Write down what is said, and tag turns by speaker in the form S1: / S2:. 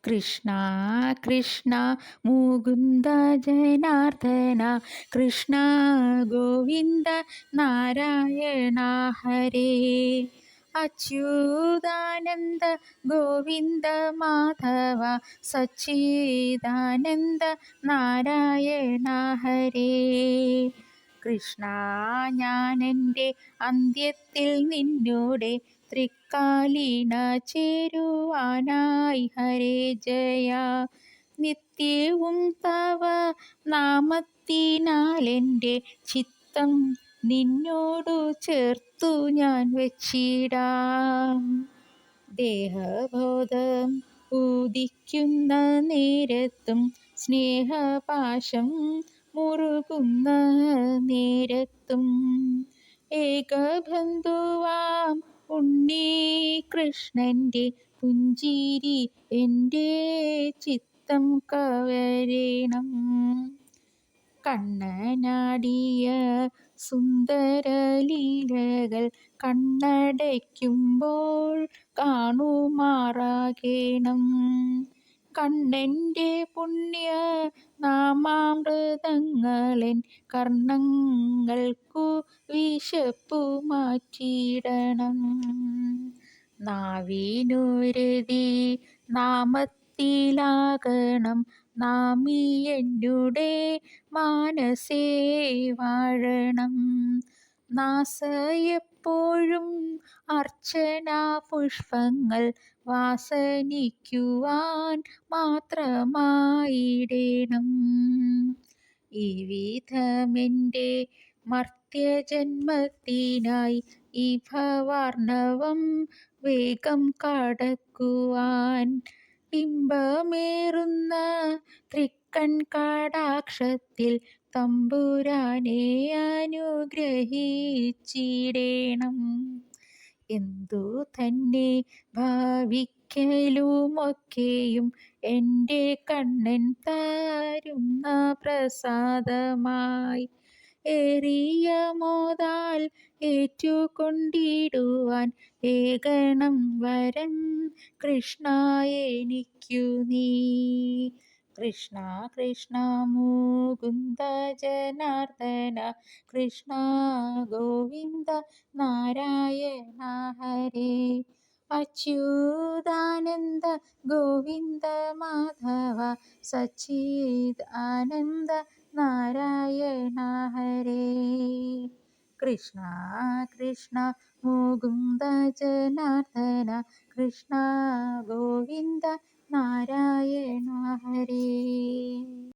S1: കൃഷ്ണ കൃഷ്ണ മുകുന്ദ ജനാർദ്ദന കൃഷ്ണ ഗോവിന്ദ നാരായണ ഹരേ അച്യുതാനന്ദ ഗോവിന്ദ മാധവ സച്ചിദാനന്ദ നാരായണ ഹരേ കൃഷ്ണ ഞാനെൻ്റെ അന്ത്യത്തിൽ നിന്നോടെ തൃക്കാലീണ ചേരുവാനായി ഹരേ ജയ നിത്യവും തവ നാമത്തിനാലെൻ്റെ ചിത്തം നിന്നോടു ചേർത്തു ഞാൻ വച്ചിടാം ദേഹബോധം ഉദിക്കുന്ന നേരത്തും സ്നേഹപാശം മുറുകുന്ന നേരത്തും ഏകബന്ധുവാം ഉണ്ണി കൃഷ്ണൻ്റെ പുഞ്ചിരി എൻ്റെ ചിത്തം കവരണം കണ്ണനാടിയ സുന്ദരലീലകൾ കണ്ണടയ്ക്കുമ്പോൾ കാണുമാറാകണം കണ്ണൻ്റെ പുണ്യ നാമാമൃതങ്ങളെൻ കർണങ്ങൾക്കു വിശപ്പു മാറ്റിയിടണം നാവിനുരതി നാമത്തിലാകണം നാമി എന്നുടെ മാനസേ വാഴണം നാസയെപ്പോഴും അർച്ചനാ പുഷ്പങ്ങൾ വാസനിക്കുവാൻ മാത്രമായിടേണം ഈ വിധമെൻ്റെ മർത്യജന്മത്തിനായി ഈ ഭവാർണവം വേഗം കടക്കുവാൻ ഇമ്പമേറുന്ന തൃക്കൺ കടാക്ഷത്തിൽ തമ്പുരാനെ അനുഗ്രഹിച്ചിടേണം എന്തു തന്നെ ഭാവിക്കലുമൊക്കെയും എൻ്റെ കണ്ണൻ തരുന്ന പ്രസാദമായി ഏറിയ മോദാൽ ഏറ്റുകൊണ്ടിടുവാൻ ഏകണം വരം കൃഷ്ണ എനിക്കു നീ കൃഷ്ണ കൃഷ്ണ മുകുന്ദ ജനാർദ്ദന കൃഷ്ണ ഗോവിന്ദ നാരായണ ഹരേ അച്യുതാനന്ദ ഗോവിന്ദ മാധവ സച്ചിദാനന്ദ നാരായണ ഹരേ കൃഷ്ണ കൃഷ്ണ മുകുന്ദ ജനാർദ്ദന കൃഷ്ണ ഗോവിന്ദ നാരായണ